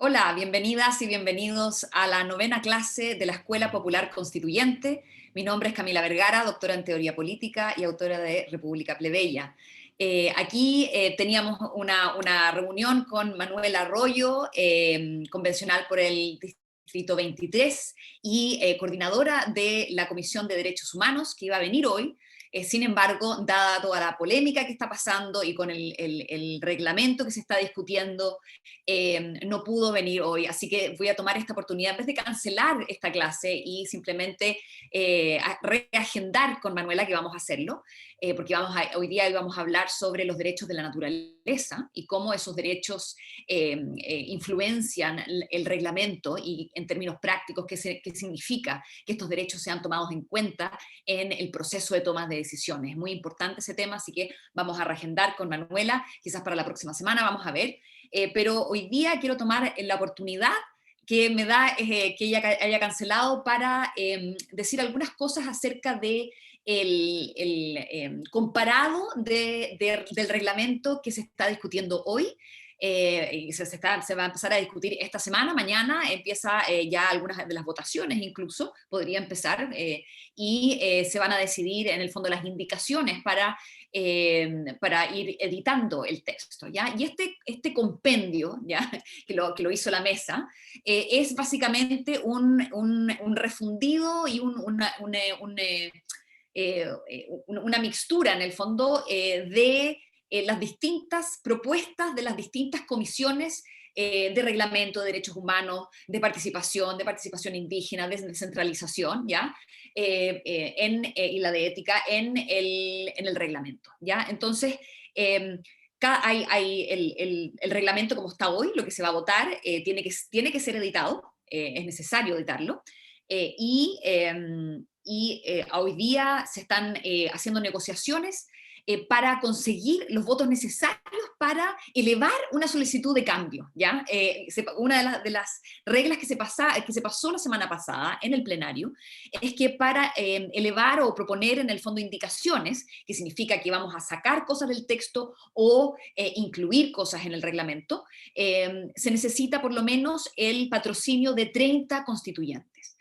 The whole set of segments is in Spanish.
Hola, bienvenidas y bienvenidos a la novena clase de la Escuela Popular Constituyente. Mi nombre es Camila Vergara, doctora en Teoría Política y autora de República Plebeya. Aquí teníamos una reunión con Manuel Arroyo, convencional por el Distrito 23 y coordinadora de la Comisión de Derechos Humanos, que iba a venir hoy. Sin embargo, dada toda la polémica que está pasando y con el reglamento que se está discutiendo, no pudo venir hoy, así que voy a tomar esta oportunidad, en vez de cancelar esta clase y simplemente reagendar con Manuela, que vamos a hacerlo, porque hoy día vamos a hablar sobre los derechos de la naturaleza y cómo esos derechos influencian el reglamento y en términos prácticos qué significa que estos derechos sean tomados en cuenta en el proceso de toma de decisiones. Es muy importante ese tema, así que vamos a reagendar con Manuela, quizás para la próxima semana, vamos a ver. Pero hoy día quiero tomar la oportunidad que me da que ella haya cancelado para decir algunas cosas acerca de comparado del reglamento que se está discutiendo hoy. Y se va a empezar a discutir esta semana, mañana empieza ya algunas de las votaciones incluso, podría empezar, y se van a decidir en el fondo las indicaciones para ir editando el texto, ¿ya? Y este compendio, ¿ya? Que lo hizo la mesa, es básicamente un refundido y una mixtura en el fondo de las distintas propuestas de las distintas comisiones de reglamento de derechos humanos, de participación indígena, de descentralización, ¿ya? Y la de ética en el reglamento, ¿ya? Entonces, hay el reglamento como está hoy, lo que se va a votar, tiene que ser editado, es necesario editarlo, hoy día se están haciendo negociaciones para conseguir los votos necesarios para elevar una solicitud de cambio, ¿ya? Una de las reglas que se pasó la semana pasada en el plenario es que para elevar o proponer en el fondo indicaciones, que significa que vamos a sacar cosas del texto o incluir cosas en el reglamento, se necesita por lo menos el patrocinio de 30 constituyentes.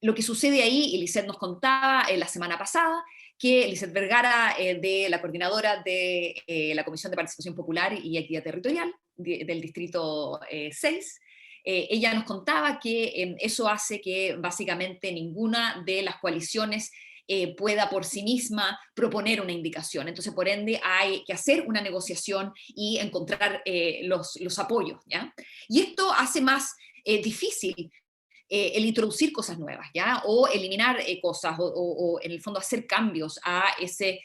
Lo que sucede ahí, y Lisette nos contaba la semana pasada, que Lisette Vergara, de la coordinadora de la Comisión de Participación Popular y Equidad Territorial del Distrito 6, ella nos contaba que eso hace que básicamente ninguna de las coaliciones pueda por sí misma proponer una indicación. Entonces, por ende, hay que hacer una negociación y encontrar los apoyos, ¿ya? Y esto hace más difícil el introducir cosas nuevas, ¿ya? O eliminar cosas, o en el fondo hacer cambios a ese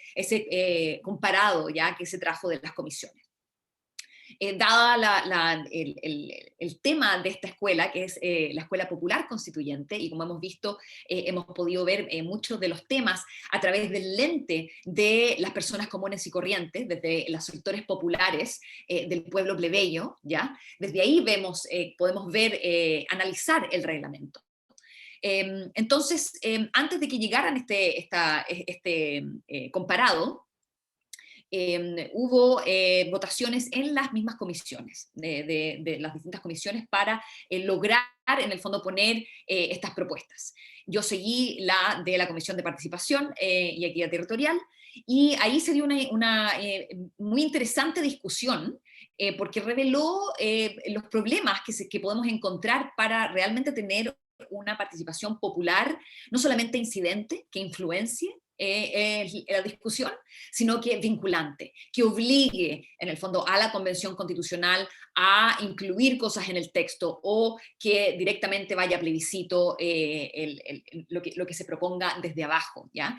comparado, ¿ya? Que se trajo de las comisiones. Dada el tema de esta escuela, que es la Escuela Popular Constituyente, y como hemos visto, hemos podido ver muchos de los temas a través del lente de las personas comunes y corrientes, desde los sectores populares del pueblo plebeyo, ¿ya? Desde ahí podemos ver, analizar el reglamento. Entonces, antes de que llegaran este comparado, hubo votaciones en las mismas comisiones, de las distintas comisiones, para lograr, en el fondo, poner estas propuestas. Yo seguí la de la Comisión de Participación y Equidad Territorial, y ahí se dio una muy interesante discusión, porque reveló los problemas que podemos encontrar para realmente tener una participación popular, no solamente incidente, que influencie la discusión, sino que vinculante, que obligue en el fondo a la Convención Constitucional a incluir cosas en el texto, o que directamente vaya a plebiscito lo que se proponga desde abajo, ¿ya?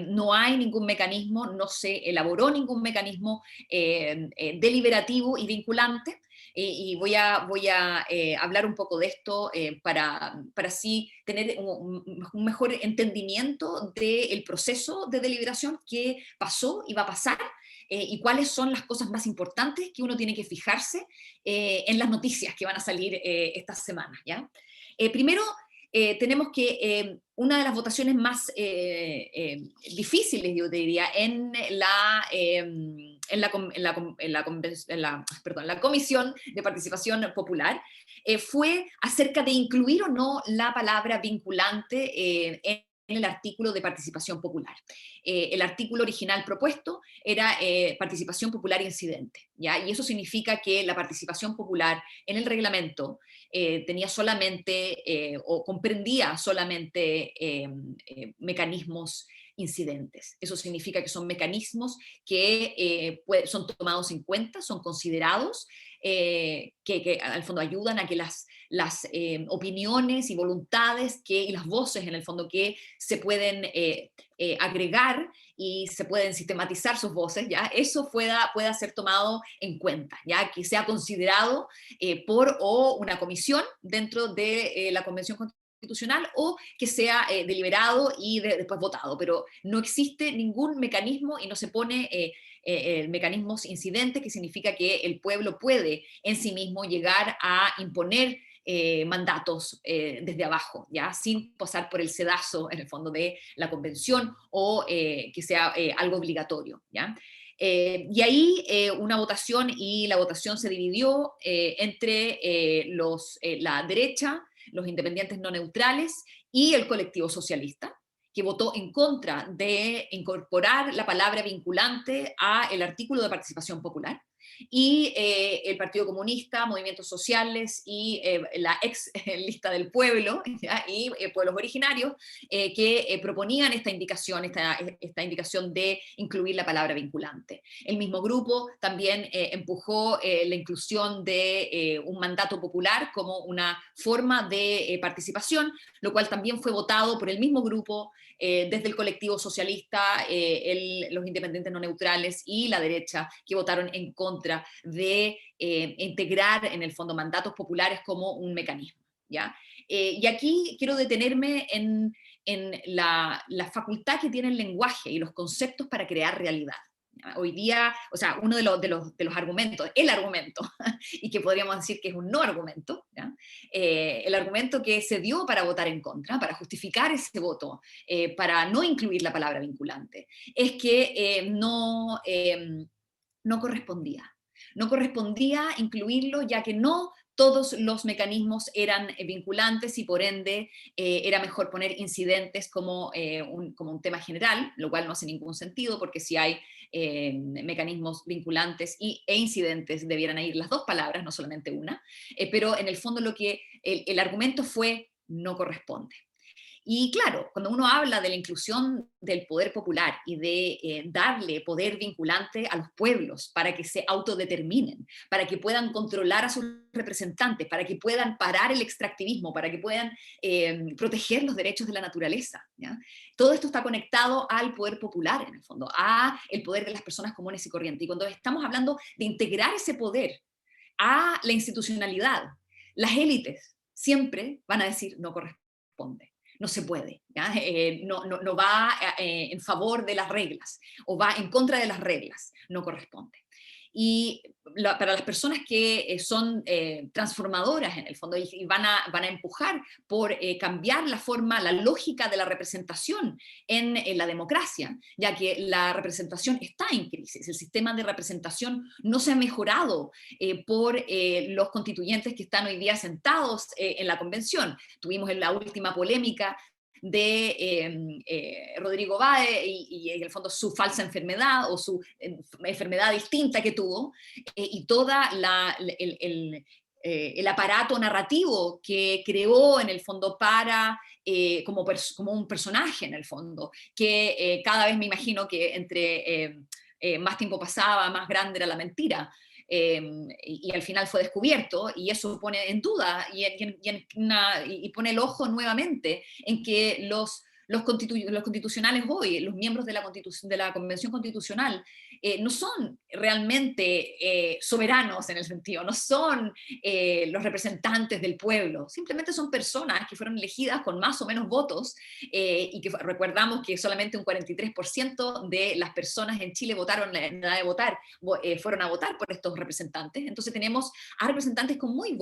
No hay ningún mecanismo, no se elaboró ningún mecanismo deliberativo y vinculante, y voy a hablar un poco de esto para así tener un mejor entendimiento del proceso de deliberación que pasó y va a pasar, y cuáles son las cosas más importantes que uno tiene que fijarse en las noticias que van a salir estas semanas, ¿ya? Primero, tenemos que una de las votaciones más difíciles, yo te diría, perdón, en la Comisión de Participación Popular, fue acerca de incluir o no la palabra vinculante en el artículo de participación popular. El artículo original propuesto era participación popular incidente, ¿ya? Y eso significa que la participación popular en el reglamento tenía solamente o comprendía solamente mecanismos incidentes. Eso significa que son mecanismos que son tomados en cuenta, son considerados, que al fondo ayudan a que las opiniones y voluntades y las voces en el fondo que se pueden agregar y se pueden sistematizar sus voces, ¿ya? Eso pueda ser tomado en cuenta, ¿ya? Que sea considerado por o una comisión dentro de la Convención Constitucional o que sea deliberado y después votado, pero no existe ningún mecanismo y no se pone mecanismos incidentes, que significa que el pueblo puede en sí mismo llegar a imponer mandatos desde abajo, ¿ya? Sin pasar por el sedazo, en el fondo, de la convención o que sea algo obligatorio, ¿ya? Y ahí una votación, y la votación se dividió entre la derecha, los independientes no neutrales y el colectivo socialista, que votó en contra de incorporar la palabra vinculante al artículo de participación popular, y el Partido Comunista, Movimientos Sociales y la ex lista del pueblo, ¿ya? Y pueblos originarios que proponían esta indicación de incluir la palabra vinculante. El mismo grupo también empujó la inclusión de un mandato popular como una forma de participación, lo cual también fue votado por el mismo grupo desde el colectivo socialista, los independientes no neutrales y la derecha, que votaron en contra de integrar en el fondo mandatos populares como un mecanismo, ¿ya? Y aquí quiero detenerme en la facultad que tiene el lenguaje y los conceptos para crear realidad. Hoy día, o sea, uno de los argumentos, el argumento, y que podríamos decir que es un no argumento, ¿ya? El argumento que se dio para votar en contra, para justificar ese voto, para no incluir la palabra vinculante, es que no correspondía. No correspondía incluirlo, ya que no todos los mecanismos eran vinculantes y por ende era mejor poner incidentes como un tema general, lo cual no hace ningún sentido, porque si hay mecanismos vinculantes e incidentes debieran ir las dos palabras, no solamente una, pero en el fondo el argumento fue no corresponde. Y claro, cuando uno habla de la inclusión del poder popular y de darle poder vinculante a los pueblos para que se autodeterminen, para que puedan controlar a sus representantes, para que puedan parar el extractivismo, para que puedan proteger los derechos de la naturaleza, ¿ya? Todo esto está conectado al poder popular, en el fondo, a el poder de las personas comunes y corrientes. Y cuando estamos hablando de integrar ese poder a la institucionalidad, las élites siempre van a decir no corresponde. No se puede, ¿ya? No va en favor de las reglas o va en contra de las reglas, no corresponde. Y para las personas que son transformadoras en el fondo y van a empujar por cambiar la forma, la lógica de la representación en la democracia, ya que la representación está en crisis, el sistema de representación no se ha mejorado por los constituyentes que están hoy día sentados en la convención. Tuvimos en la última polémica de Rodrigo Báez y en el fondo su falsa enfermedad o su enfermedad distinta que tuvo, y toda el aparato narrativo que creó en el fondo para como un personaje en el fondo, que cada vez me imagino que entre más tiempo pasaba, más grande era la mentira. Y al final fue descubierto, y eso pone en duda y pone el ojo nuevamente en que los constitucionales hoy, los miembros de la Convención Constitucional, no son realmente soberanos en el sentido, no son los representantes del pueblo, simplemente son personas que fueron elegidas con más o menos votos y que recordamos que solamente un 43% de las personas en Chile votaron en edad de votar, fueron a votar por estos representantes. Entonces tenemos a representantes con muy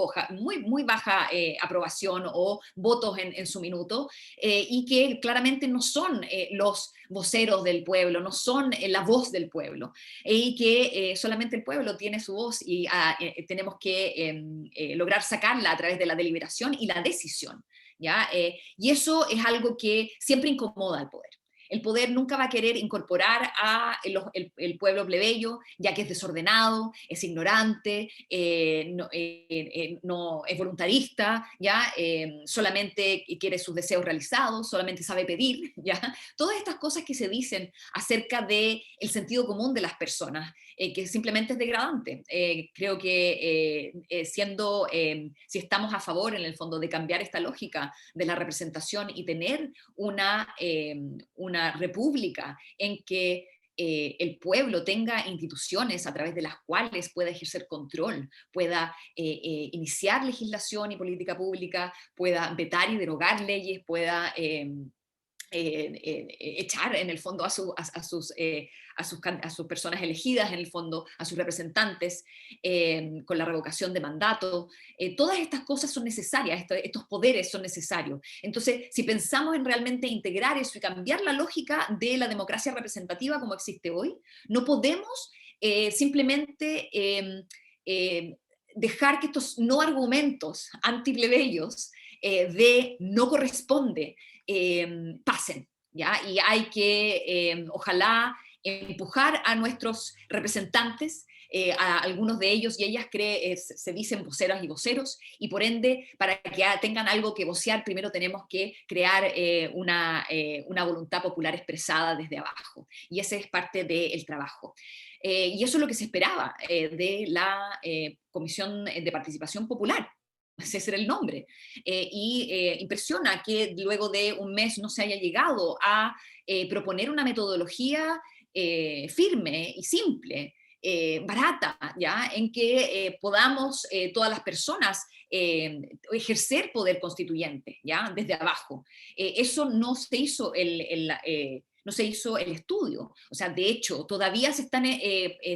baja aprobación o votos en su minuto y que claramente no son los voceros del pueblo, no son la voz del pueblo y que solamente el pueblo tiene su voz y tenemos que lograr sacarla a través de la deliberación y la decisión. ¿Ya? Y eso es algo que siempre incomoda al poder. El poder nunca va a querer incorporar a el pueblo plebeyo, ya que es desordenado, es ignorante, no es voluntarista, ¿ya? Solamente quiere sus deseos realizados, solamente sabe pedir, ¿ya? Todas estas cosas que se dicen acerca del sentido común de las personas, que simplemente es degradante. Creo que si estamos a favor en el fondo de cambiar esta lógica de la representación y tener una república en que el pueblo tenga instituciones a través de las cuales pueda ejercer control, pueda iniciar legislación y política pública, pueda vetar y derogar leyes, pueda echar en el fondo a sus personas elegidas, en el fondo a sus representantes, con la revocación de mandato. Todas estas cosas son necesarias, estos poderes son necesarios. Entonces, si pensamos en realmente integrar eso y cambiar la lógica de la democracia representativa como existe hoy, no podemos simplemente dejar que estos no argumentos antiplebeyos de no corresponde pasen, ¿ya? Y hay que, ojalá, empujar a nuestros representantes, a algunos de ellos y ellas se dicen voceras y voceros, y por ende, para que tengan algo que vocear, primero tenemos que crear una voluntad popular expresada desde abajo, y ese es parte del trabajo. Y eso es lo que se esperaba de la Comisión de Participación Popular. Ese era el nombre. Impresiona que luego de un mes no se haya llegado a proponer una metodología firme y simple, barata, ¿ya? En que podamos todas las personas ejercer poder constituyente, ¿ya? Desde abajo. Eso no se hizo no se hizo el estudio. O sea, de hecho, todavía se están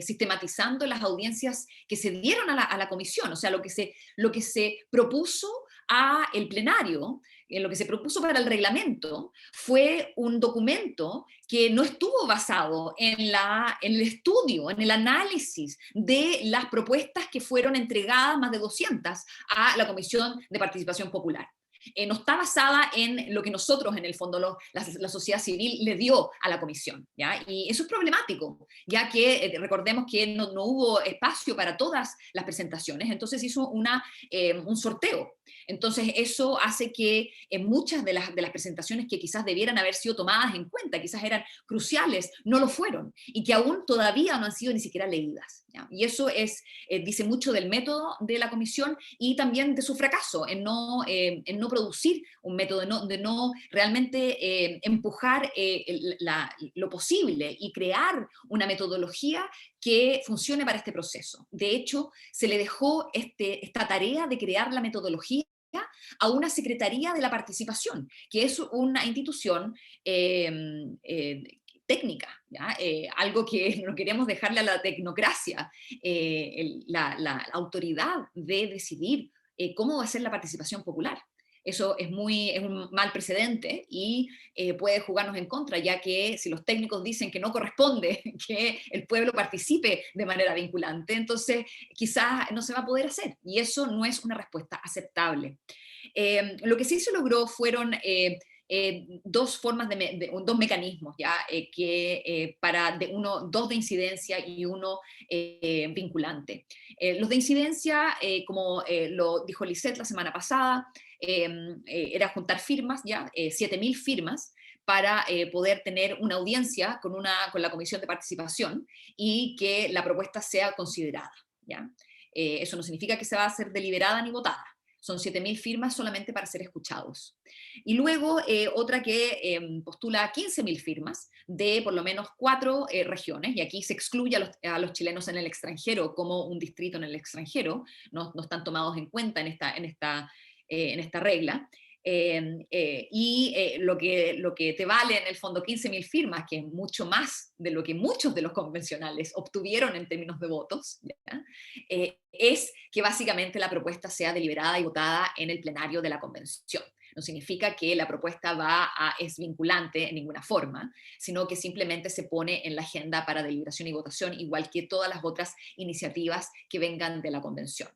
sistematizando las audiencias que se dieron a la comisión. O sea, lo que se propuso a el plenario, lo que se propuso para el reglamento, fue un documento que no estuvo basado en el estudio, en el análisis de las propuestas que fueron entregadas, más de 200, a la Comisión de Participación Popular. No está basada en lo que nosotros, en el fondo, la sociedad civil le dio a la comisión, ¿ya? Y eso es problemático, ya que recordemos que no hubo espacio para todas las presentaciones, entonces hizo un sorteo. Entonces eso hace que muchas de las presentaciones que quizás debieran haber sido tomadas en cuenta, quizás eran cruciales, no lo fueron, y que aún todavía no han sido ni siquiera leídas, ¿ya? Y eso dice mucho del método de la comisión y también de su fracaso en no producir un método, de no realmente empujar lo posible y crear una metodología que funcione para este proceso. De hecho, se le dejó esta tarea de crear la metodología a una Secretaría de la Participación, que es una institución técnica, ¿ya? Algo que no queremos dejarle a la tecnocracia, la autoridad de decidir cómo va a ser la participación popular. Eso es un mal precedente y puede jugarnos en contra, ya que si los técnicos dicen que no corresponde que el pueblo participe de manera vinculante, entonces quizás no se va a poder hacer, y eso no es una respuesta aceptable. Lo que sí se logró fueron dos mecanismos, ¿ya? Dos de incidencia y uno vinculante. Los de incidencia, como lo dijo Lisette la semana pasada, era juntar firmas, ya 7.000 firmas, para poder tener una audiencia con la Comisión de Participación y que la propuesta sea considerada, ¿ya? Eso no significa que se va a ser deliberada ni votada, son 7.000 firmas solamente para ser escuchados. Y luego otra que postula 15.000 firmas de por lo menos 4 regiones, y aquí se excluye a los chilenos en el extranjero como un distrito en el extranjero, no están tomados en cuenta en esta regla. Lo que te vale en el fondo 15.000 firmas, que es mucho más de lo que muchos de los convencionales obtuvieron en términos de votos, es que básicamente la propuesta sea deliberada y votada en el plenario de la convención. No significa que la propuesta es vinculante en ninguna forma, sino que simplemente se pone en la agenda para deliberación y votación, igual que todas las otras iniciativas que vengan de la convención.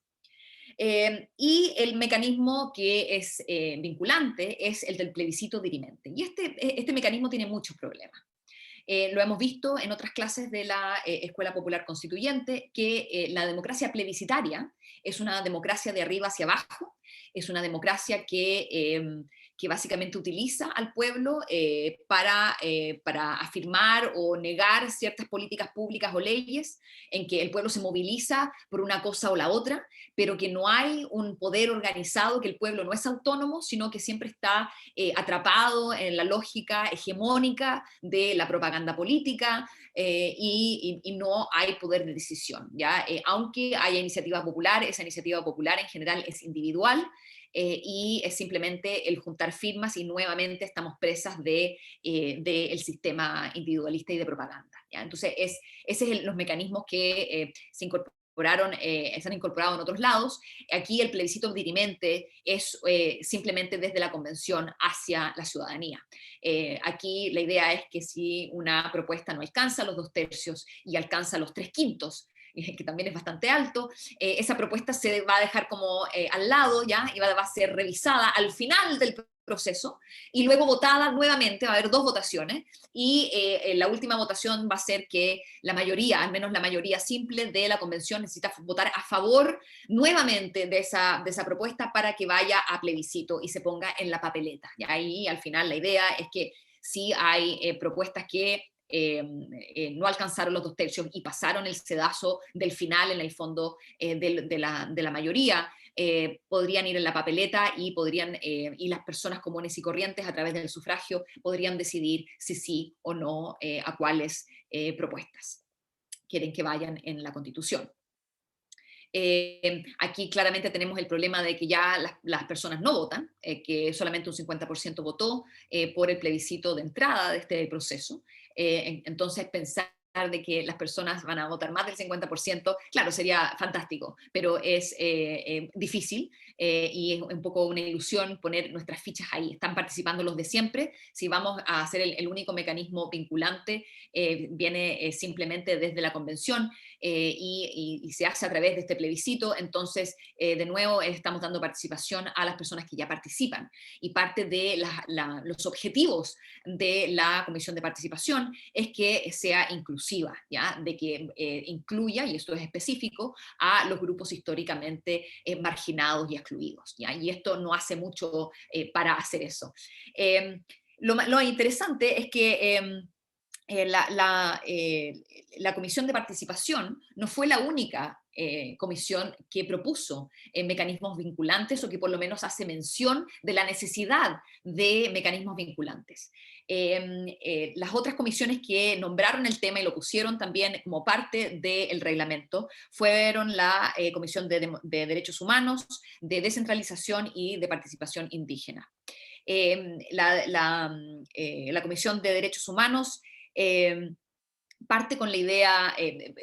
Y el mecanismo que es vinculante es el del plebiscito dirimente. Y este mecanismo tiene muchos problemas. Lo hemos visto en otras clases de la Escuela Popular Constituyente, que la democracia plebiscitaria es una democracia de arriba hacia abajo, es una democracia que básicamente utiliza al pueblo para afirmar o negar ciertas políticas públicas o leyes, en que el pueblo se moviliza por una cosa o la otra, pero que no hay un poder organizado, que el pueblo no es autónomo, sino que siempre está atrapado en la lógica hegemónica de la propaganda política, y no hay poder de decisión, ¿ya? Aunque haya iniciativa popular, esa iniciativa popular en general es individual, y es simplemente el juntar firmas y nuevamente estamos presas del sistema individualista y de propaganda, ¿ya? Entonces, ese es los mecanismos que se han incorporado en otros lados. Aquí el plebiscito dirimente es simplemente desde la convención hacia la ciudadanía. Aquí la idea es que si una propuesta no alcanza los 2/3 y alcanza los 3/5, que también es bastante alto, esa propuesta se va a dejar como al lado, ¿ya? Y va a ser revisada al final del proceso y luego votada nuevamente. Va a haber 2 votaciones, y la última votación va a ser que la mayoría, al menos la mayoría simple de la convención, necesita votar a favor nuevamente de esa propuesta para que vaya a plebiscito y se ponga en la papeleta. Y ahí al final la idea es que si hay propuestas que no alcanzaron los 2/3 y pasaron el sedazo del final, en el fondo, de la mayoría, podrían ir en la papeleta y las personas comunes y corrientes, a través del sufragio, podrían decidir si sí o no a cuáles propuestas quieren que vayan en la Constitución. Aquí claramente tenemos el problema de que ya las personas no votan, que solamente un 50% votó por el plebiscito de entrada de este proceso. Entonces, pensar de que las personas van a votar más del 50%, claro, sería fantástico, pero es difícil, y es un poco una ilusión poner nuestras fichas ahí. Están participando los de siempre. Si vamos a hacer el único mecanismo vinculante, viene simplemente desde la convención, y se hace a través de este plebiscito. Entonces, de nuevo, estamos dando participación a las personas que ya participan. Y parte de los objetivos de la Comisión de Participación es que sea inclusiva, ¿ya? De que incluya, y esto es específico, a los grupos históricamente marginados y excluidos, ¿ya? Y esto no hace mucho para hacer eso. Lo interesante es que la Comisión de Participación no fue la única comisión que propuso mecanismos vinculantes, o que por lo menos hace mención de la necesidad de mecanismos vinculantes. Las otras comisiones que nombraron el tema y lo pusieron también como parte del reglamento fueron la Comisión de Derechos Humanos, de Descentralización y de Participación Indígena. La Comisión de Derechos Humanos parte con la idea,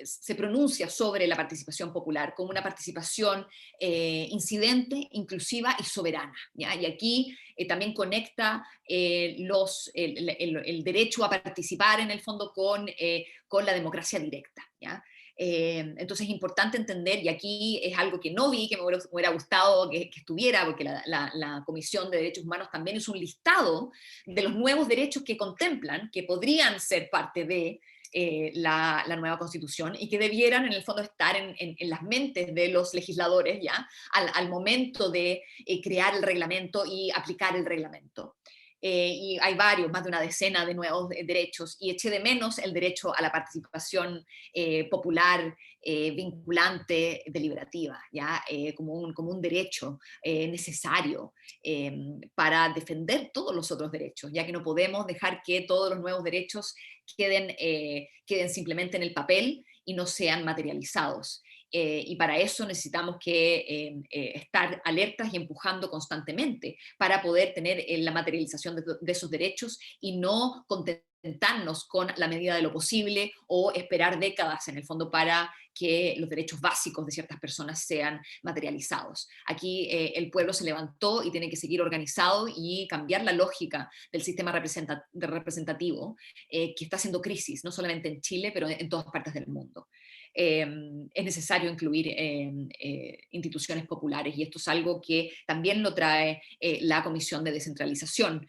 se pronuncia sobre la participación popular como una participación incidente, inclusiva y soberana, ¿ya? Y aquí también conecta el derecho a participar en el fondo con la democracia directa, ¿ya? Entonces es importante entender, y aquí es algo que no vi, que me hubiera gustado que estuviera, porque la Comisión de Derechos Humanos también es un listado de los nuevos derechos que contemplan, que podrían ser parte de la nueva Constitución, y que debieran en el fondo estar en las mentes de los legisladores, ya al momento de crear el reglamento y aplicar el reglamento. y hay varios, más de una decena de nuevos derechos, y eché de menos el derecho a la participación popular, vinculante, deliberativa, ¿ya? Como un derecho necesario para defender todos los otros derechos, ya que no podemos dejar que todos los nuevos derechos queden simplemente en el papel y no sean materializados. Y para eso necesitamos estar alertas y empujando constantemente para poder tener la materialización de esos derechos y no contentarnos con la medida de lo posible o esperar décadas en el fondo para que los derechos básicos de ciertas personas sean materializados. Aquí el pueblo se levantó y tiene que seguir organizado y cambiar la lógica del sistema representativo que está haciendo crisis, no solamente en Chile, pero en todas partes del mundo. Es necesario incluir instituciones populares, y esto es algo que también lo trae la Comisión de Descentralización.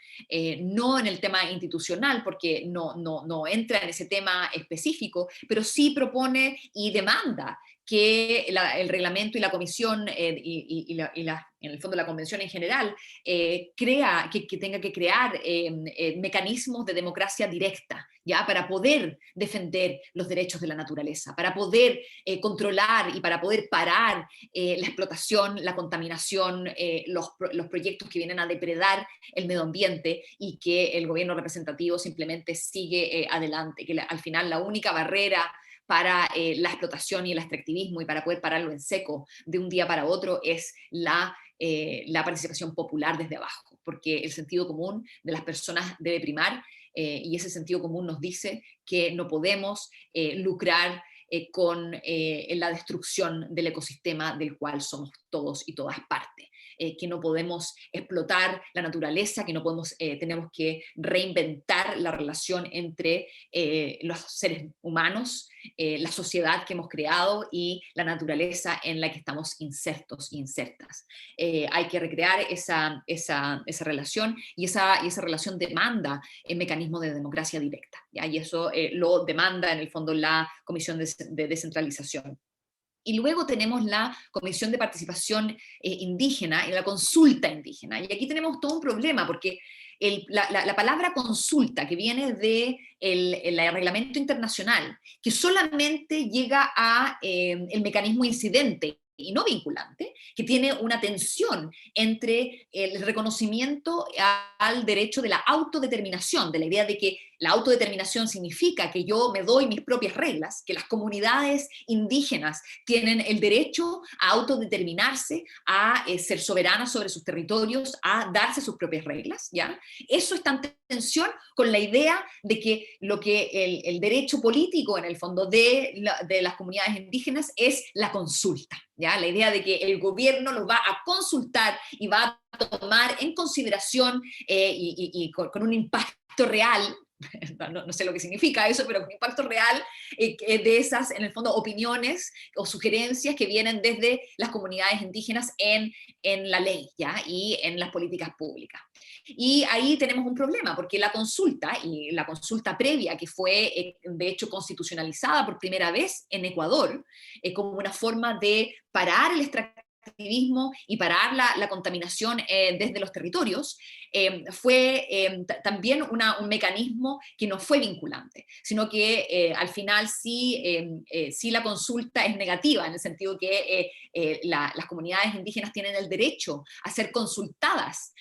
No en el tema institucional, porque no entra en ese tema específico, pero sí propone y demanda que el reglamento y la comisión en el fondo la convención en general, que tenga que crear mecanismos de democracia directa, ¿ya? Para poder defender los derechos de la naturaleza, para poder controlar y para poder parar la explotación, la contaminación, los proyectos que vienen a depredar el medio ambiente y que el gobierno representativo simplemente sigue adelante, que al final la única barrera para la explotación y el extractivismo y para poder pararlo en seco de un día para otro es la participación popular desde abajo, porque el sentido común de las personas debe primar y ese sentido común nos dice que no podemos lucrar con la destrucción del ecosistema del cual somos todos y todas parte. Que no podemos explotar la naturaleza, que no podemos, tenemos que reinventar la relación entre los seres humanos, la sociedad que hemos creado y la naturaleza en la que estamos insertos e insertas. Hay que recrear esa relación y esa relación demanda el mecanismo de democracia directa, ¿ya? Y eso lo demanda en el fondo la Comisión de Descentralización. Y luego tenemos la Comisión de Participación Indígena y la consulta indígena. Y aquí tenemos todo un problema, porque la palabra consulta, que viene del reglamento internacional, que solamente llega a el mecanismo incidente y no vinculante, que tiene una tensión entre el reconocimiento al derecho de la autodeterminación, de la idea de que la autodeterminación significa que yo me doy mis propias reglas, que las comunidades indígenas tienen el derecho a autodeterminarse, a ser soberanas sobre sus territorios, a darse sus propias reglas, ¿ya? Eso está en tensión con la idea de que el derecho político, en el fondo, de las comunidades indígenas es la consulta, ¿ya? La idea de que el gobierno los va a consultar y va a tomar en consideración y con un impacto real. No sé lo que significa eso, pero con impacto real de esas, en el fondo, opiniones o sugerencias que vienen desde las comunidades indígenas en la ley, ¿ya? Y en las políticas públicas. Y ahí tenemos un problema, porque la consulta, y la consulta previa, que fue de hecho constitucionalizada por primera vez en Ecuador, como una forma de parar el extractivismo y parar la contaminación desde los territorios, fue también un mecanismo que no fue vinculante, sino que al final sí la consulta es negativa, en el sentido que las comunidades indígenas tienen el derecho a ser consultadas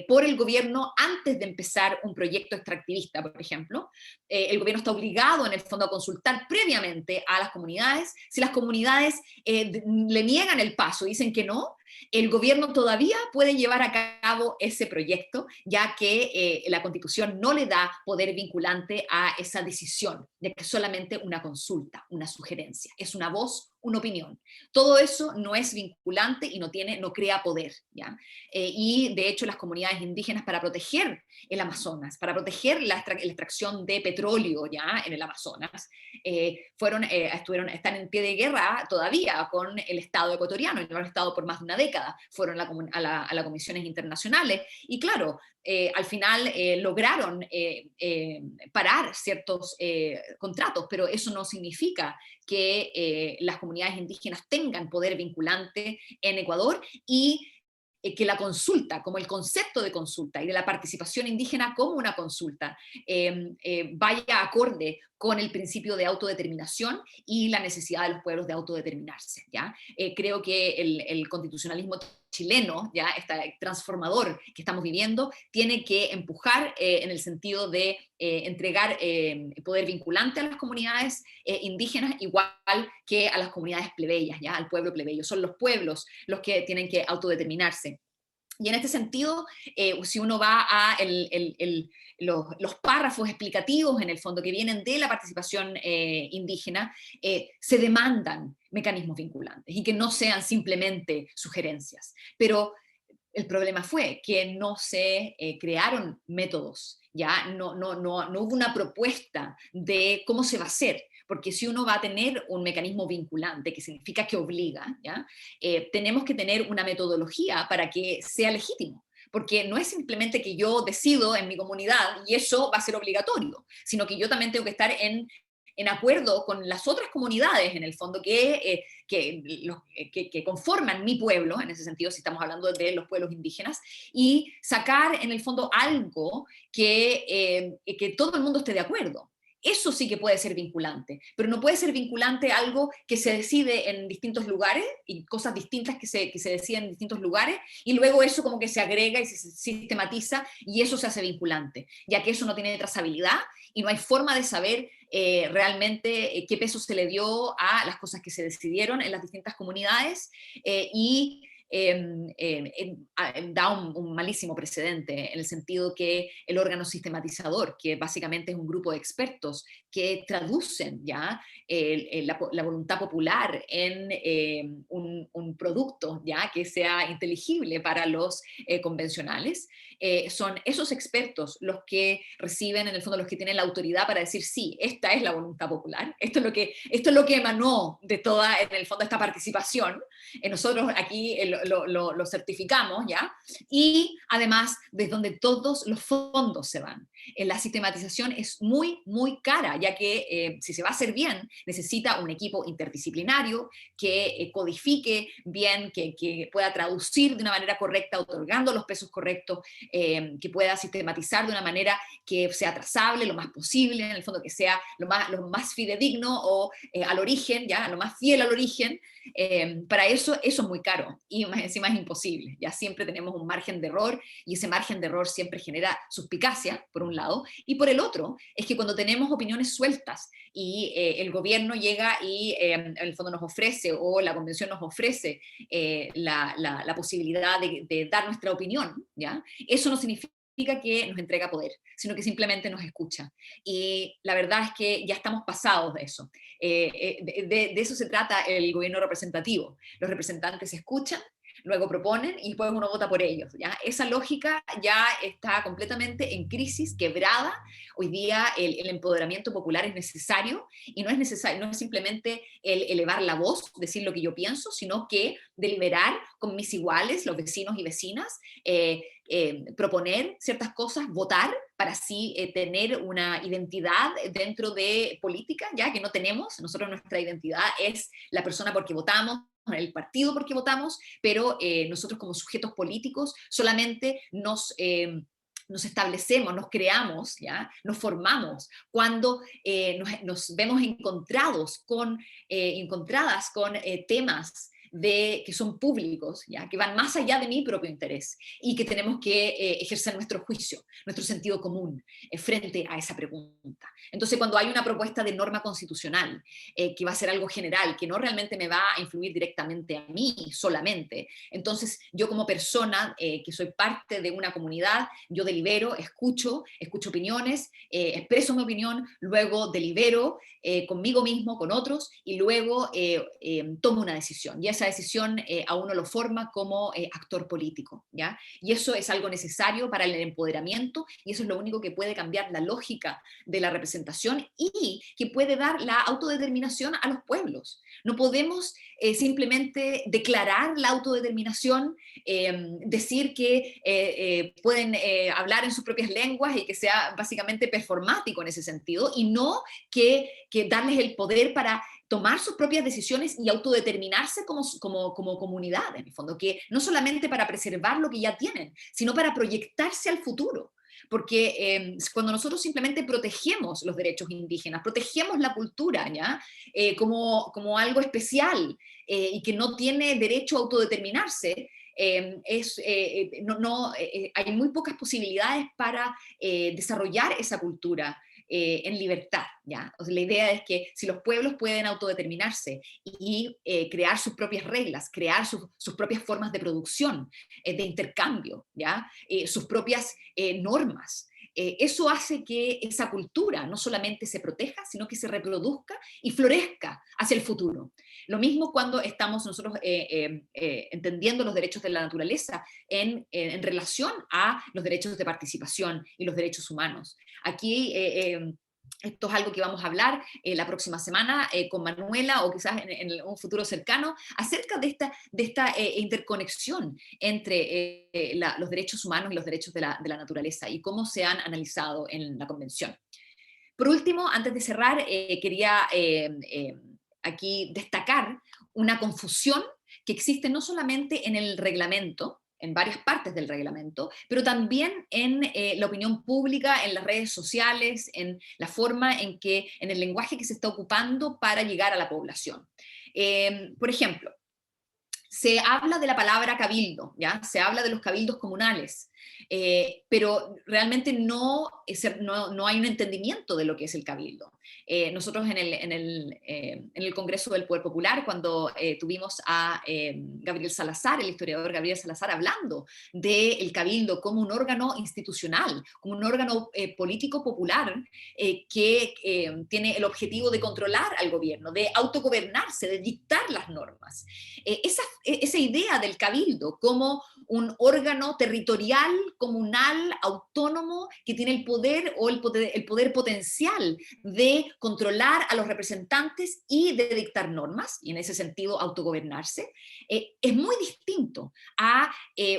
por el gobierno antes de empezar un proyecto extractivista, por ejemplo. El gobierno está obligado, en el fondo, a consultar previamente a las comunidades. Si las comunidades le niegan el paso, dicen que no, el gobierno todavía puede llevar a cabo ese proyecto, ya que la Constitución no le da poder vinculante a esa decisión, de que es solamente una consulta, una sugerencia, es una voz, una opinión. Todo eso no es vinculante y no crea poder, ¿ya? Y de hecho las comunidades indígenas, para proteger el Amazonas, para proteger la extracción de petróleo, ¿ya? En el Amazonas, están en pie de guerra todavía con el Estado ecuatoriano, y lo han estado por más de una década. Fueron a las comisiones internacionales y claro, al final lograron parar ciertos contratos, pero eso no significa que las comunidades indígenas tengan poder vinculante en Ecuador, y que la consulta, como el concepto de consulta y de la participación indígena como una consulta, vaya acorde con el principio de autodeterminación y la necesidad de los pueblos de autodeterminarse, ¿ya? Creo que el constitucionalismo chileno, ya, este transformador que estamos viviendo, tiene que empujar en el sentido de entregar poder vinculante a las comunidades indígenas, igual que a las comunidades plebeyas, ya, al pueblo plebeyo. Son los pueblos los que tienen que autodeterminarse. Y en este sentido, si uno va a los párrafos explicativos, en el fondo, que vienen de la participación indígena, se demandan mecanismos vinculantes y que no sean simplemente sugerencias. Pero el problema fue que no se crearon métodos, ¿ya? No hubo una propuesta de cómo se va a hacer, porque si uno va a tener un mecanismo vinculante, que significa que obliga, ¿ya? Tenemos que tener una metodología para que sea legítimo, porque no es simplemente que yo decido en mi comunidad y eso va a ser obligatorio, sino que yo también tengo que estar en acuerdo con las otras comunidades, en el fondo, que conforman mi pueblo, en ese sentido, si estamos hablando de los pueblos indígenas, y sacar, en el fondo, algo que todo el mundo esté de acuerdo. Eso sí que puede ser vinculante, pero no puede ser vinculante algo que se decide en distintos lugares y cosas distintas que se deciden en distintos lugares y luego eso como que se agrega y se sistematiza y eso se hace vinculante, ya que eso no tiene trazabilidad y no hay forma de saber realmente qué peso se le dio a las cosas que se decidieron en las distintas comunidades y da un malísimo precedente en el sentido que el órgano sistematizador, que básicamente es un grupo de expertos que traducen ya la voluntad popular en un producto ya que sea inteligible para los convencionales, son esos expertos los que reciben, en el fondo, los que tienen la autoridad para decir, sí, esta es la voluntad popular, esto es lo que emanó de toda, en el fondo, esta participación. Nosotros aquí lo certificamos, ¿ya? Y además, desde donde todos los fondos se van. La sistematización es muy, muy cara, ya que si se va a hacer bien, necesita un equipo interdisciplinario que codifique bien, que pueda traducir de una manera correcta, otorgando los pesos correctos, que pueda sistematizar de una manera que sea trazable lo más posible, en el fondo que sea lo más fidedigno o al origen, ¿ya? Lo más fiel al origen. Para eso es muy caro y más encima es imposible. Ya siempre tenemos un margen de error y ese margen de error siempre genera suspicacia, por un lado, y por el otro es que cuando tenemos opiniones sueltas y el gobierno llega y en el fondo nos ofrece o la convención nos ofrece la posibilidad de dar nuestra opinión, ¿ya? Eso no significa que nos entrega poder, sino que simplemente nos escucha. Y la verdad es que ya estamos pasados de eso. De eso se trata el gobierno representativo. Los representantes escuchan, luego proponen y después uno vota por ellos, ¿ya? Esa lógica ya está completamente en crisis, quebrada. Hoy día el empoderamiento popular es necesario y no es necesario, no es simplemente el elevar la voz, decir lo que yo pienso, sino que deliberar con mis iguales, los vecinos y vecinas, proponer ciertas cosas, votar para así tener una identidad dentro de política, ya que no tenemos. Nosotros nuestra identidad es la persona por que votamos, el partido por que votamos, pero nosotros como sujetos políticos solamente nos establecemos, nos creamos, ¿ya? Nos formamos cuando nos vemos encontradas con temas que son públicos, ¿ya? Que van más allá de mi propio interés y que tenemos que ejercer nuestro juicio, nuestro sentido común frente a esa pregunta. Entonces, cuando hay una propuesta de norma constitucional que va a ser algo general, que no realmente me va a influir directamente a mí solamente, entonces yo como persona que soy parte de una comunidad, yo delibero, escucho opiniones, expreso mi opinión, luego delibero conmigo mismo, con otros, y luego tomo una decisión. Y esa decisión a uno lo forma como actor político, ¿ya? Y eso es algo necesario para el empoderamiento y eso es lo único que puede cambiar la lógica de la representación y que puede dar la autodeterminación a los pueblos. No podemos simplemente declarar la autodeterminación, decir que pueden hablar en sus propias lenguas y que sea básicamente performático en ese sentido, y no que darles el poder para tomar sus propias decisiones y autodeterminarse como comunidad, en el fondo, que no solamente para preservar lo que ya tienen, sino para proyectarse al futuro. Porque cuando nosotros simplemente protegemos los derechos indígenas, protegemos la cultura, ¿ya? Como algo especial y que no tiene derecho a autodeterminarse, hay muy pocas posibilidades para desarrollar esa cultura en libertad, ¿ya? O sea, la idea es que si los pueblos pueden autodeterminarse y crear sus propias reglas, crear sus propias formas de producción, de intercambio, ¿ya? Sus propias normas, eso hace que esa cultura no solamente se proteja, sino que se reproduzca y florezca hacia el futuro. Lo mismo cuando estamos nosotros entendiendo los derechos de la naturaleza en relación a los derechos de participación y los derechos humanos. Aquí esto es algo que vamos a hablar la próxima semana con Manuela o quizás en un futuro cercano acerca de esta interconexión entre los derechos humanos y los derechos de la naturaleza y cómo se han analizado en la Convención. Por último, antes de cerrar, quería aquí destacar una confusión que existe no solamente en el reglamento, en varias partes del reglamento, pero también en la opinión pública, en las redes sociales, en la forma en el lenguaje que se está ocupando para llegar a la población. Por ejemplo, se habla de la palabra cabildo, ¿ya? Se habla de los cabildos comunales, pero realmente no hay un entendimiento de lo que es el cabildo. Nosotros en el Congreso del Poder Popular, cuando tuvimos a Gabriel Salazar, el historiador Gabriel Salazar, hablando del cabildo como un órgano institucional, como un órgano político popular que tiene el objetivo de controlar al gobierno, de autogobernarse, de dictar las normas. Esa idea del cabildo como un órgano territorial, comunal, autónomo, que tiene el poder o el poder potencial de controlar a los representantes y de dictar normas, y en ese sentido autogobernarse, es muy distinto a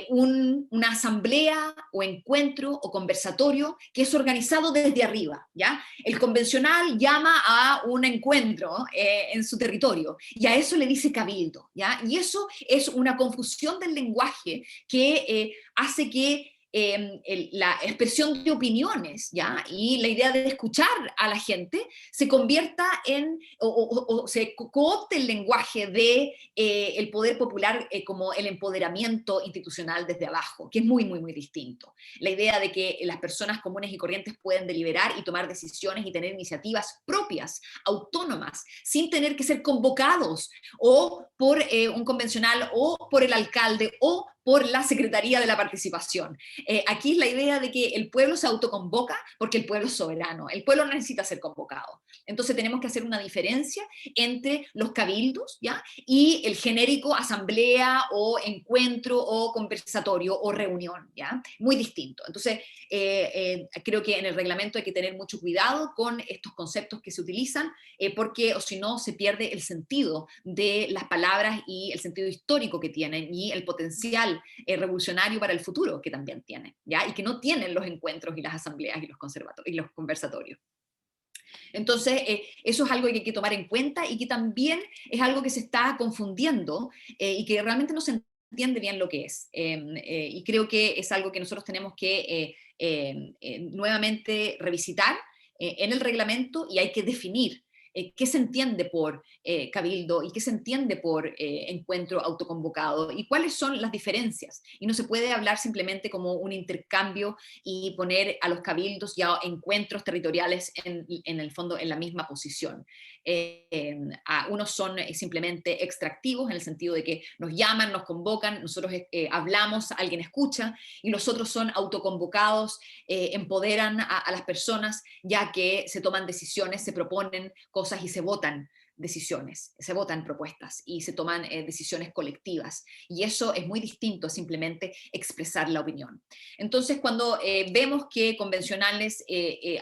una asamblea o encuentro o conversatorio que es organizado desde arriba, ¿ya? El convencional llama a un encuentro en su territorio y a eso le dice cabildo, ¿ya? Y eso es una confusión del lenguaje que hace que la expresión de opiniones, ¿ya? Y la idea de escuchar a la gente se convierta o se coopte el lenguaje de el poder popular como el empoderamiento institucional desde abajo, que es muy, muy, muy distinto. La idea de que las personas comunes y corrientes pueden deliberar y tomar decisiones y tener iniciativas propias, autónomas, sin tener que ser convocados o por un convencional o por el alcalde o por la Secretaría de la Participación. Aquí es la idea de que el pueblo se autoconvoca porque el pueblo es soberano, el pueblo no necesita ser convocado. Entonces tenemos que hacer una diferencia entre los cabildos, ¿ya? Y el genérico asamblea o encuentro o conversatorio o reunión, ¿ya? Muy distinto. Entonces creo que en el reglamento hay que tener mucho cuidado con estos conceptos que se utilizan porque o si no se pierde el sentido de las palabras y el sentido histórico que tienen y el potencial revolucionario para el futuro que también tienen, ¿ya? Y que no tienen los encuentros y las asambleas y los conversatorios. Entonces, eso es algo que hay que tomar en cuenta y que también es algo que se está confundiendo y que realmente no se entiende bien lo que es. Y creo que es algo que nosotros tenemos que nuevamente revisitar en el reglamento y hay que definir qué se entiende por cabildo y qué se entiende por encuentro autoconvocado y cuáles son las diferencias. Y no se puede hablar simplemente como un intercambio y poner a los cabildos y a encuentros territoriales en el fondo en la misma posición. Unos son simplemente extractivos en el sentido de que nos llaman, nos convocan, nosotros hablamos, alguien escucha, y los otros son autoconvocados, empoderan a las personas ya que se toman decisiones, se proponen cosas y se votan decisiones, se votan propuestas y se toman decisiones colectivas. Y eso es muy distinto a simplemente expresar la opinión. Entonces, cuando vemos que convencionales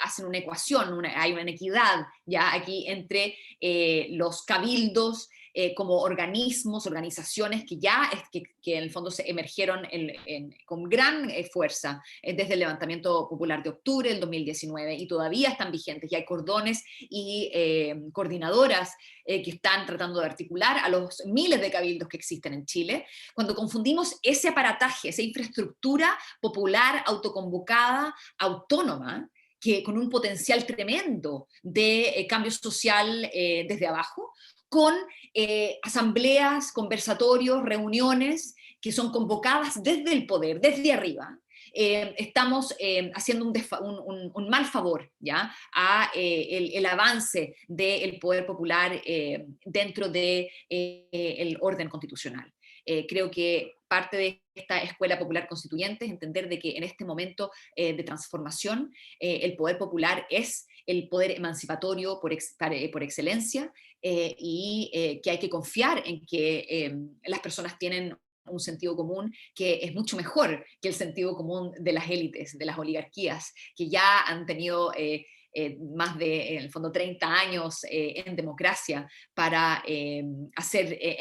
hacen una ecuación, hay una inequidad ya aquí entre los cabildos como organismos, organizaciones que ya que en el fondo se emergieron con gran fuerza desde el levantamiento popular de octubre del 2019 y todavía están vigentes. Y hay cordones y coordinadoras que están tratando de articular a los miles de cabildos que existen en Chile. Cuando confundimos ese aparataje, esa infraestructura popular, autoconvocada, autónoma, que con un potencial tremendo de cambio social desde abajo, con asambleas, conversatorios, reuniones que son convocadas desde el poder, desde arriba, estamos haciendo un mal favor, ¿ya?, a el avance del poder popular dentro del orden constitucional. Creo que parte de esta escuela popular constituyente es entender de que en este momento de transformación el poder popular es el poder emancipatorio por excelencia, y que hay que confiar en que las personas tienen un sentido común que es mucho mejor que el sentido común de las élites, de las oligarquías, que ya han tenido más de, en el fondo, 30 años en democracia para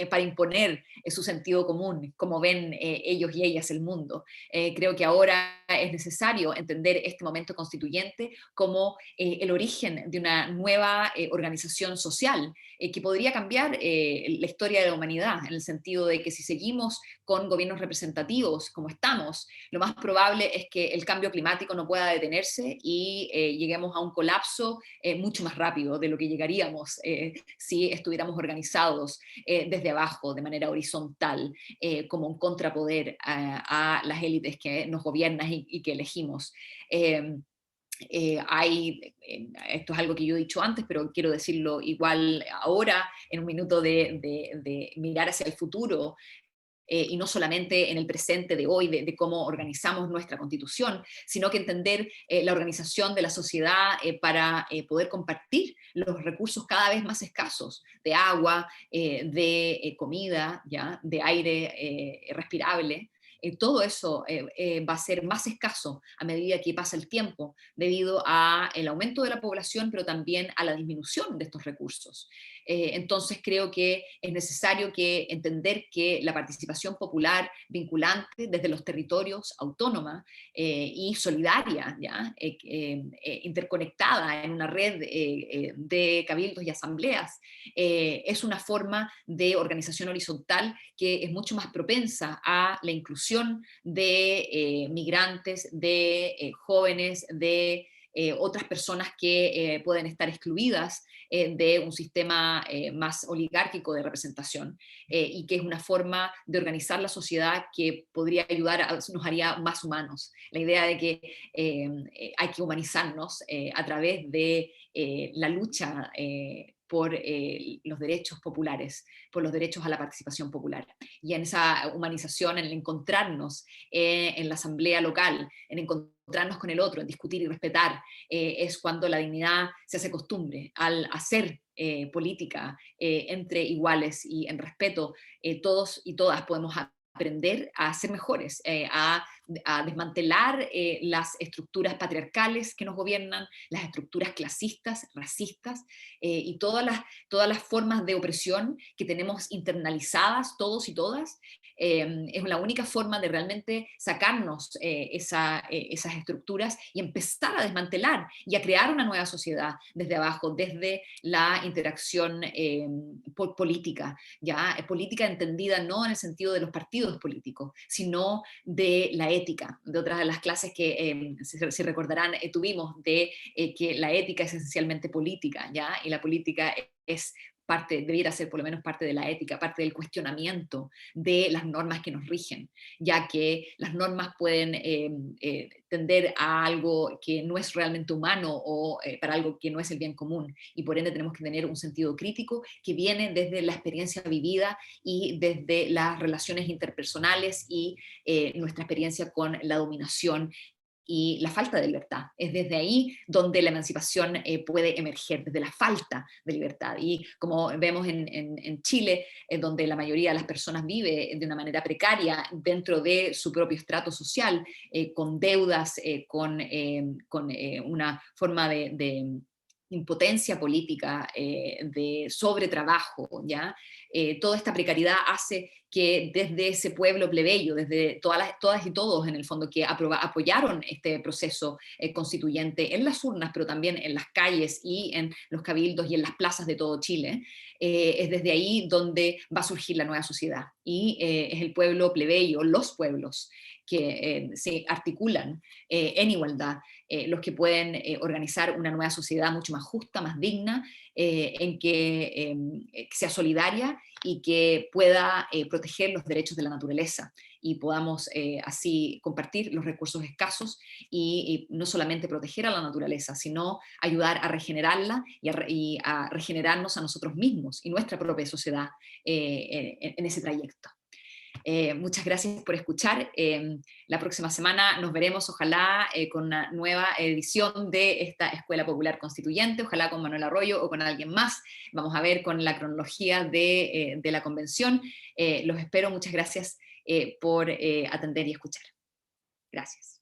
para imponer su sentido común, como ven ellos y ellas el mundo. Creo que ahora es necesario entender este momento constituyente como el origen de una nueva organización social que podría cambiar la historia de la humanidad, en el sentido de que si seguimos con gobiernos representativos como estamos, lo más probable es que el cambio climático no pueda detenerse y lleguemos a un colapso mucho más rápido de lo que llegaríamos si estuviéramos organizados desde abajo, de manera horizontal, como un contrapoder a las élites que nos gobiernan y que elegimos. Esto es algo que yo he dicho antes, pero quiero decirlo igual ahora, en un minuto de mirar hacia el futuro, y no solamente en el presente de hoy, de cómo organizamos nuestra constitución, sino que entender la organización de la sociedad para poder compartir los recursos cada vez más escasos de agua, de comida, ¿ya?, de aire respirable. Todo eso va a ser más escaso a medida que pasa el tiempo, debido al aumento de la población, pero también a la disminución de estos recursos. Entonces creo que es necesario entender que la participación popular vinculante desde los territorios, autónoma y solidaria, ¿ya?, interconectada en una red de cabildos y asambleas, es una forma de organización horizontal que es mucho más propensa a la inclusión de migrantes, de jóvenes, de otras personas que pueden estar excluidas de un sistema más oligárquico de representación, y que es una forma de organizar la sociedad que podría nos haría más humanos. La idea de que hay que humanizarnos a través de la lucha por los derechos populares, por los derechos a la participación popular. Y en esa humanización, en el encontrarnos en la asamblea local, en encontrarnos con el otro, en discutir y respetar, es cuando la dignidad se hace costumbre. Al hacer política entre iguales y en respeto, todos y todas podemos aprender a ser mejores, a desmantelar las estructuras patriarcales que nos gobiernan, las estructuras clasistas, racistas, y todas las formas de opresión que tenemos internalizadas todos y todas. Es la única forma de realmente sacarnos esas estructuras y empezar a desmantelar y a crear una nueva sociedad desde abajo, desde la interacción política, ¿ya? Política entendida no en el sentido de los partidos políticos, sino de la ética, de otras de las clases que, si recordarán, tuvimos, de que la ética es esencialmente política, ¿ya? Y la política es debiera ser por lo menos parte de la ética, parte del cuestionamiento de las normas que nos rigen, ya que las normas pueden tender a algo que no es realmente humano o para algo que no es el bien común, y por ende tenemos que tener un sentido crítico que viene desde la experiencia vivida y desde las relaciones interpersonales y nuestra experiencia con la dominación y la falta de libertad. Es desde ahí donde la emancipación puede emerger, desde la falta de libertad. Y como vemos en Chile, donde la mayoría de las personas vive de una manera precaria dentro de su propio estrato social, con deudas, con una forma de impotencia política, de sobretrabajo, ¿ya? toda esta precariedad hace que desde ese pueblo plebeyo, desde todas y todos en el fondo que apoyaron este proceso constituyente en las urnas, pero también en las calles y en los cabildos y en las plazas de todo Chile, es desde ahí donde va a surgir la nueva sociedad. Y es el pueblo plebeyo, los pueblos que se articulan en igualdad, los que pueden organizar una nueva sociedad mucho más justa, más digna, en que sea solidaria y que pueda proteger los derechos de la naturaleza y podamos así compartir los recursos escasos y no solamente proteger a la naturaleza, sino ayudar a regenerarla y a regenerarnos a nosotros mismos y nuestra propia sociedad en ese trayecto. Muchas gracias por escuchar. La próxima semana nos veremos, ojalá, con una nueva edición de esta Escuela Popular Constituyente, ojalá con Manuel Arroyo o con alguien más. Vamos a ver con la cronología de la convención. Los espero, muchas gracias por atender y escuchar. Gracias.